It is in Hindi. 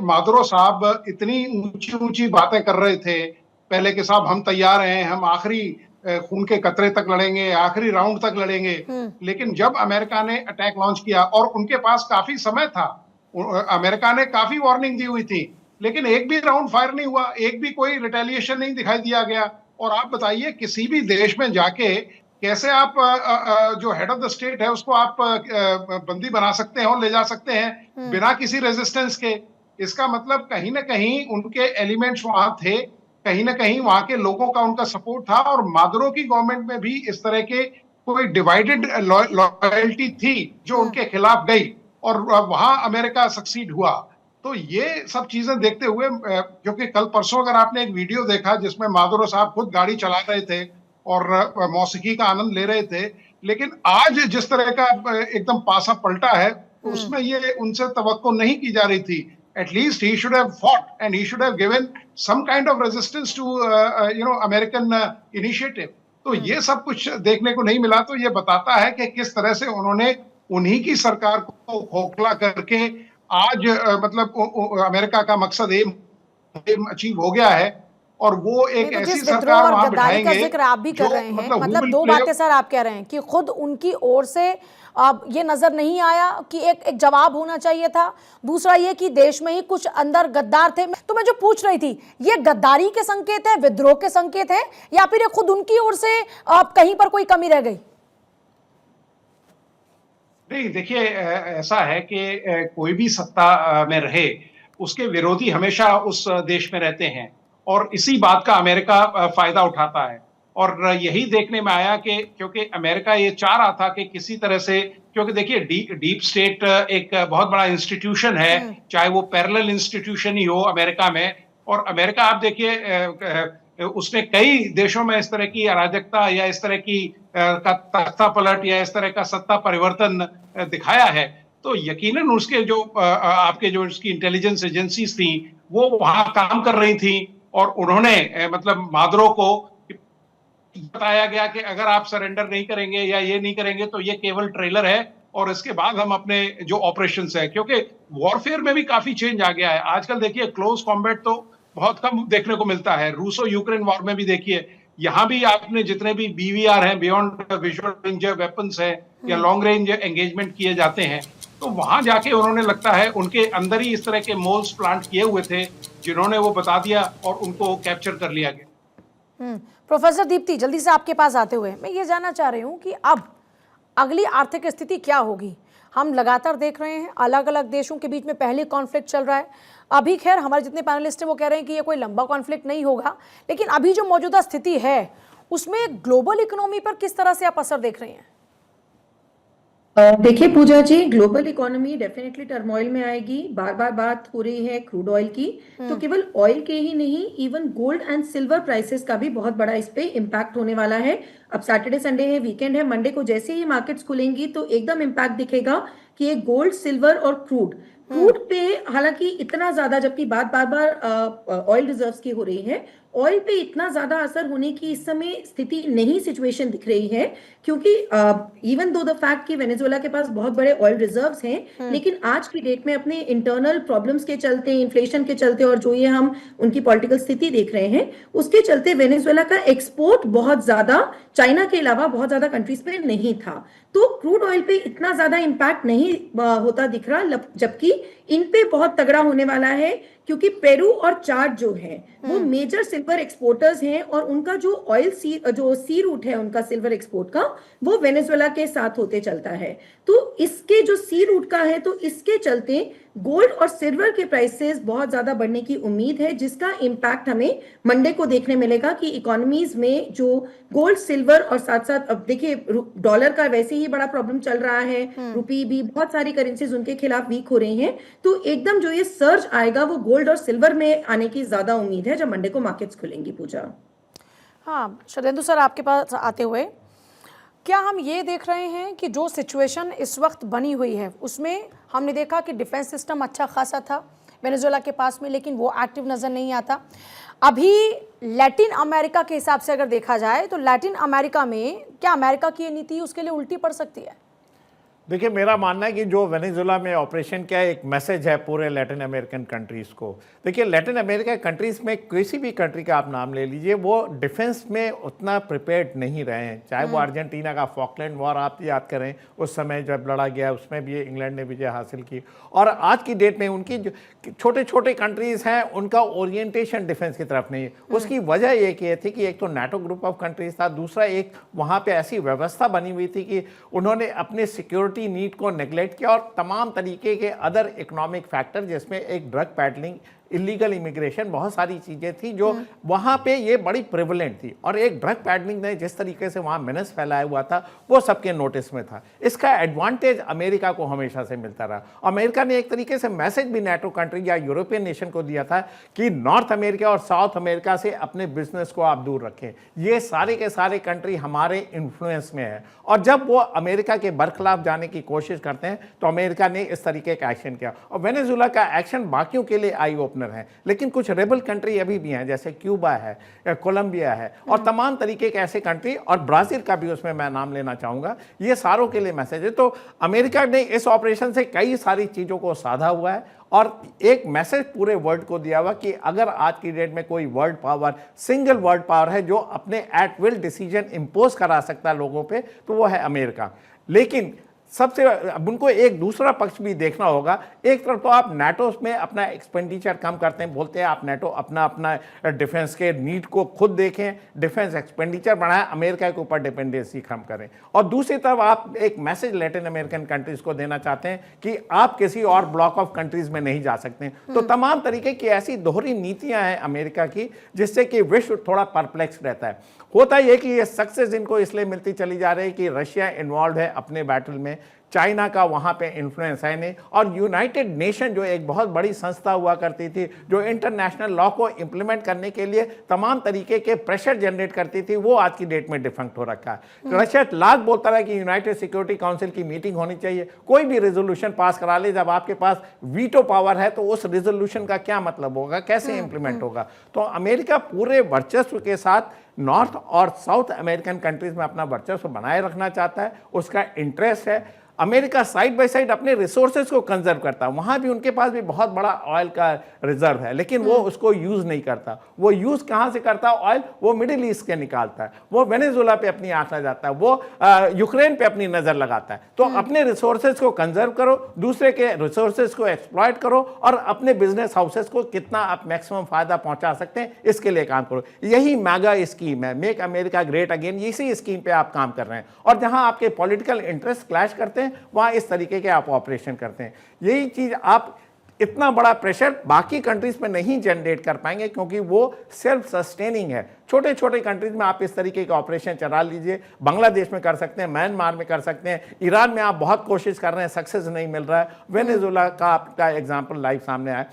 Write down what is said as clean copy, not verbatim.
मादुरो साहब इतनी ऊंची ऊंची बातें कर रहे थे पहले कि साहब हम तैयार हैं, हम आखिरी खून के कतरे तक लड़ेंगे, आखिरी राउंड तक लड़ेंगे। लेकिन जब अमेरिका ने अटैक लॉन्च किया, और उनके पास काफी समय था, अमेरिका ने काफी वार्निंग दी हुई थी, लेकिन एक भी राउंड फायर नहीं हुआ, एक भी कोई रिटेलिएशन नहीं दिखाई दिया गया। और आप बताइए, किसी भी देश में जाके कैसे आप जो हेड ऑफ द स्टेट है उसको आप बंदी बना सकते हैं और ले जा सकते हैं बिना किसी रेजिस्टेंस के? इसका मतलब कहीं ना कहीं उनके एलिमेंट्स वहां थे, कहीं ना कहीं वहां के लोगों का उनका सपोर्ट था, और मादुरो की गवर्नमेंट में भी इस तरह के कोई डिवाइडेड लॉयल्टी थी जो उनके खिलाफ गई, और वहां अमेरिका सक्सीड हुआ। तो ये सब चीजें देखते हुए, क्योंकि कल परसों अगर आपने एक वीडियो देखा जिसमें मादुरो साहब खुद गाड़ी चला रहे थे और मौसीकी का आनंद ले रहे थे, लेकिन आज जिस तरह का एकदम पासा पलटा है, उसमें ये उनसे तवक्को नहीं की जा रही थी। At least he should have fought and he should have given some kind of resistance to American initiative. तो ये सब कुछ देखने को नहीं मिला। तो ये बताता है कि किस तरह से उन्होंने उन्हीं की सरकार को खोखला करके आज मतलब अमेरिका का मकसद एम अचीव हो गया है, और वो एक तो ऐसी जिस विद्रोह सरकार और वहां गद्दारी का बिठाएंगे जिक्र आप भी कर रहे हैं, मतलब दो बातें सर आप कह रहे हैं कि खुद उनकी ओर से अब ये नजर नहीं आया कि एक जवाब होना चाहिए था, दूसरा ये कि देश में ही कुछ अंदर गद्दार थे। तो मैं जो पूछ रही थी, ये गद्दारी के संकेत है, विद्रोह के संकेत है, या फिर ये खुद उनकी ओर से कहीं पर कोई कमी रह गई? नहीं, देखिए, ऐसा है कि कोई भी सत्ता में रहे, उसके विरोधी हमेशा उस देश में रहते हैं, और इसी बात का अमेरिका फायदा उठाता है। और यही देखने में आया कि क्योंकि अमेरिका ये चाह रहा था कि किसी तरह से, क्योंकि देखिए डीप स्टेट एक बहुत बड़ा इंस्टीट्यूशन है, चाहे वो पैरेलल इंस्टीट्यूशन ही हो अमेरिका में। और अमेरिका आप देखिए, उसने कई देशों में इस तरह की अराजकता या इस तरह की का तख्ता पलट या इस तरह का सत्ता परिवर्तन दिखाया है। तो यकीनन उसके जो आपके जो उसकी इंटेलिजेंस एजेंसीज थी, वो वहां काम कर रही थी, और उन्होंने मतलब मादुरो को बताया गया कि अगर आप सरेंडर नहीं करेंगे या ये नहीं करेंगे तो ये केवल ट्रेलर है, और इसके बाद हम अपने जो ऑपरेशंस है, क्योंकि वॉरफेयर में भी काफी चेंज आ गया है आजकल। देखिए, क्लोज कॉम्बैट तो बहुत कम देखने को मिलता है। रूसो यूक्रेन वॉर में भी देखिए, यहां भी आपने जितने भी बीवीआर हैं, बियॉन्ड विजुअल रेंज वेपन्स है, या लॉन्ग रेंज एंगेजमेंट किए जाते हैं, तो वहां जाके उन्होंने, लगता है उनके अंदर ही इस तरह के मोल्स प्लांट किए हुए थे, जिन्होंने वो बता दिया और उनको कैप्चर कर लिया गया। प्रोफेसर दीप्ति, जल्दी से आपके पास आते हुए मैं ये जानना चाह रही हूँ कि अब अगली आर्थिक स्थिति क्या होगी? हम लगातार देख रहे हैं अलग अलग देशों के बीच में पहले कॉन्फ्लिक्ट चल रहा है। अभी खैर हमारे जितने पैनलिस्ट हैं वो कह रहे हैं कि ये कोई लंबा कॉन्फ्लिक्ट नहीं होगा, लेकिन अभी जो मौजूदा स्थिति है उसमें ग्लोबल इकोनॉमी पर किस तरह से आप असर देख रहे हैं? देखिए पूजा जी, ग्लोबल इकोनॉमी डेफिनेटली टर्मोइल में आएगी। बार बार बात हो रही है क्रूड ऑयल की, तो केवल ऑयल के ही नहीं, even gold and silver prices का भी बहुत बड़ा इस पे इम्पैक्ट होने वाला है। अब सैटरडे संडे है, वीकेंड है, मंडे को जैसे ही मार्केट्स खुलेंगी तो एकदम इम्पैक्ट दिखेगा कि ये गोल्ड, सिल्वर और क्रूड पे हालांकि इतना ज्यादा, जबकि बात बार बार ऑयल रिजर्व्स की हो रही है, ऑयल पे इतना ज्यादा असर होने की इस समय स्थिति नहीं, सिचुएशन दिख रही है, क्योंकि इवन दो द फैक्ट कि वेनेजुएला के पास बहुत बड़े ऑयल रिजर्व्स हैं, लेकिन आज की डेट में अपने इंटरनल प्रॉब्लम्स के चलते, इन्फ्लेशन के चलते, और जो ये हम उनकी पॉलिटिकल स्थिति देख रहे हैं उसके चलते वेनेजुएला का एक्सपोर्ट बहुत ज्यादा चाइना के अलावा बहुत ज्यादा कंट्रीज पे नहीं था। तो क्रूड ऑयल पे इतना ज्यादा इंपैक्ट नहीं होता दिख रहा, जबकि इन पे बहुत तगड़ा होने वाला है, क्योंकि पेरू और चाड जो है वो मेजर सिल्वर एक्सपोर्टर्स हैं, और उनका जो सी रूट है उनका सिल्वर एक्सपोर्ट का, वो वेनेजुएला के साथ होते चलता है। तो इसके जो सी रूट का है, तो इसके चलते गोल्ड और सिल्वर के प्राइसेस बहुत ज्यादा बढ़ने की उम्मीद है, जिसका इम्पैक्ट हमें मंडे को देखने मिलेगा कि इकोनॉमीज में जो गोल्ड, सिल्वर और साथ साथ, अब देखिए डॉलर का वैसे ही बड़ा प्रॉब्लम चल रहा है, रुपी भी, बहुत सारी करेंसीज उनके खिलाफ वीक हो रही हैं, तो एकदम जो ये सर्ज आएगा वो गोल्ड और सिल्वर में आने की ज्यादा उम्मीद है जब मंडे को मार्केट्स खुलेंगी। पूजा, हाँ शरदेंदु सर आपके पास आते हुए, क्या हम ये देख रहे हैं कि जो सिचुएशन इस वक्त बनी हुई है उसमें हमने देखा कि डिफेंस सिस्टम अच्छा खासा था वेनेजुएला के पास में, लेकिन वो एक्टिव नज़र नहीं आता। अभी लैटिन अमेरिका के हिसाब से अगर देखा जाए तो लैटिन अमेरिका में क्या अमेरिका की ये नीति उसके लिए उल्टी पड़ सकती है? देखिए, मेरा मानना है कि जो वेनेजुएला में ऑपरेशन किया है, एक मैसेज है पूरे लैटिन अमेरिकन कंट्रीज़ को। देखिए, लैटिन अमेरिका कंट्रीज़ में किसी भी कंट्री का आप नाम ले लीजिए, वो डिफेंस में उतना प्रिपेयर्ड नहीं रहे हैं। चाहे वो अर्जेंटीना का फॉकलैंड वॉर आप याद करें, उस समय जब लड़ा गया उसमें भी इंग्लैंड ने विजय हासिल की। और आज की डेट में उनकी जो छोटे छोटे कंट्रीज़ हैं, उनका ओरिएंटेशन डिफेंस की तरफ नहीं है। उसकी वजह एक ये थी कि एक तो नाटो ग्रुप ऑफ कंट्रीज़ था, दूसरा एक वहाँ पर ऐसी व्यवस्था बनी हुई थी कि उन्होंने अपने सिक्योरिटी नीड को नेग्लेक्ट किया और तमाम तरीके के अदर इकोनॉमिक फैक्टर, जिसमें एक ड्रग पैडलिंग, इलीगल इमिग्रेशन, बहुत सारी चीज़ें थी जो वहाँ पे ये बड़ी प्रिवलेंट थी। और एक ड्रग पैडलिंग ने जिस तरीके से वहाँ मेनेस फैलाया हुआ था वो सबके नोटिस में था। इसका एडवांटेज अमेरिका को हमेशा से मिलता रहा। अमेरिका ने एक तरीके से मैसेज भी नाटो कंट्री या यूरोपियन नेशन को दिया था कि नॉर्थ अमेरिका और साउथ अमेरिका से अपने बिजनेस को आप दूर रखें, ये सारे के सारे कंट्री हमारे इन्फ्लुएंस में है। और जब वो अमेरिका के बरखिलाफ जाने की कोशिश करते हैं तो अमेरिका ने इस तरीके का एक्शन किया। और वेनेजुएला का एक्शन बाकियों के लिए आई ओपनर है, लेकिन कुछ रेबल कंट्री अभी भी हैं, जैसे क्यूबा है, कोलंबिया है और तमाम तरीके के ऐसे कंट्री, और ब्राजील का भी उसमें मैं नाम लेना चाहूंगा। ये सारों के लिए मैसेज है। तो अमेरिका ने इस ऑपरेशन से कई सारी चीजों को साधा हुआ है और एक मैसेज पूरे वर्ल्ड को दिया हुआ कि अगर आज की डेट में कोई world power, single world power है जो अपने एट विल डिसीजन इंपोज करा सकता है लोगों पे, तो वो है अमेरिका। लेकिन सबसे अब उनको एक दूसरा पक्ष भी देखना होगा। एक तरफ तो आप नाटो में अपना एक्सपेंडिचर कम करते हैं, बोलते हैं आप नाटो अपना डिफेंस के नीड को खुद देखें, डिफेंस एक्सपेंडिचर बढ़ाएं, अमेरिका के ऊपर डिपेंडेंसी कम करें। और दूसरी तरफ आप एक मैसेज लैटिन अमेरिकन कंट्रीज को देना चाहते हैं कि आप किसी और ब्लॉक ऑफ कंट्रीज में नहीं जा सकते। तो तमाम तरीके की ऐसी दोहरी नीतियां हैं अमेरिका की, जिससे कि विश्व थोड़ा परप्लेक्स रहता है। होता यह कि ये सक्सेस इनको इसलिए मिलती चली जा रही है कि रशिया इन्वॉल्व है अपने बैटल में, चाइना का वहाँ पे इन्फ्लुएंस है नहीं, और यूनाइटेड नेशन जो एक बहुत बड़ी संस्था हुआ करती थी, जो इंटरनेशनल लॉ को इम्प्लीमेंट करने के लिए तमाम तरीके के प्रेशर जनरेट करती थी, वो आज की डेट में डिफंक्ट हो रखा है। रशिया लाख बोलता रहा कि यूनाइटेड सिक्योरिटी काउंसिल की मीटिंग होनी चाहिए, कोई भी रेजोल्यूशन पास करा ले, जब आपके पास वीटो पावर है तो उस रेजोल्यूशन का क्या मतलब होगा, कैसे इंप्लीमेंट होगा। तो अमेरिका पूरे वर्चस्व के साथ नॉर्थ और साउथ अमेरिकन कंट्रीज में अपना वर्चस्व बनाए रखना चाहता है, उसका इंटरेस्ट है। अमेरिका साइड बाय साइड अपने रिसोर्सेज को कंजर्व करता है, वहाँ भी उनके पास भी बहुत बड़ा ऑयल का रिजर्व है, लेकिन वो उसको यूज़ नहीं करता। वो यूज़ कहाँ से करता है ऑयल? वो मिडिल ईस्ट के निकालता है, वो वेनेजुएला पे अपनी आँख लगाता है, वो यूक्रेन पे अपनी नज़र लगाता है। तो अपने रिसोर्सेज को कंजर्व करो, दूसरे के रिसोर्सेज को एक्सप्लॉयट करो और अपने बिजनेस हाउसेज को कितना आप मैक्सिमम फ़ायदा पहुँचा सकते हैं, इसके लिए काम करो। यही मैगा स्कीम है, मेक अमेरिका ग्रेट अगेन, इसी स्कीम पर आप काम कर रहे हैं। और जहाँ आपके पॉलिटिकल इंटरेस्ट क्लैश करते हैं, वहां इस तरीके के आप ऑपरेशन करते हैं। यही चीज आप इतना बड़ा प्रेशर बाकी कंट्रीज पे नहीं जनरेट कर पाएंगे, क्योंकि वो सेल्फ सस्टेनिंग है। छोटे छोटे कंट्रीज में आप इस तरीके के ऑपरेशन चला लीजिए, बांग्लादेश में कर सकते हैं, म्यांमार में कर सकते हैं, ईरान में आप बहुत कोशिश कर रहे हैं, सक्सेस नहीं मिल रहा है, वेनेजुएला का आपका एग्जांपल लाइव सामने आया।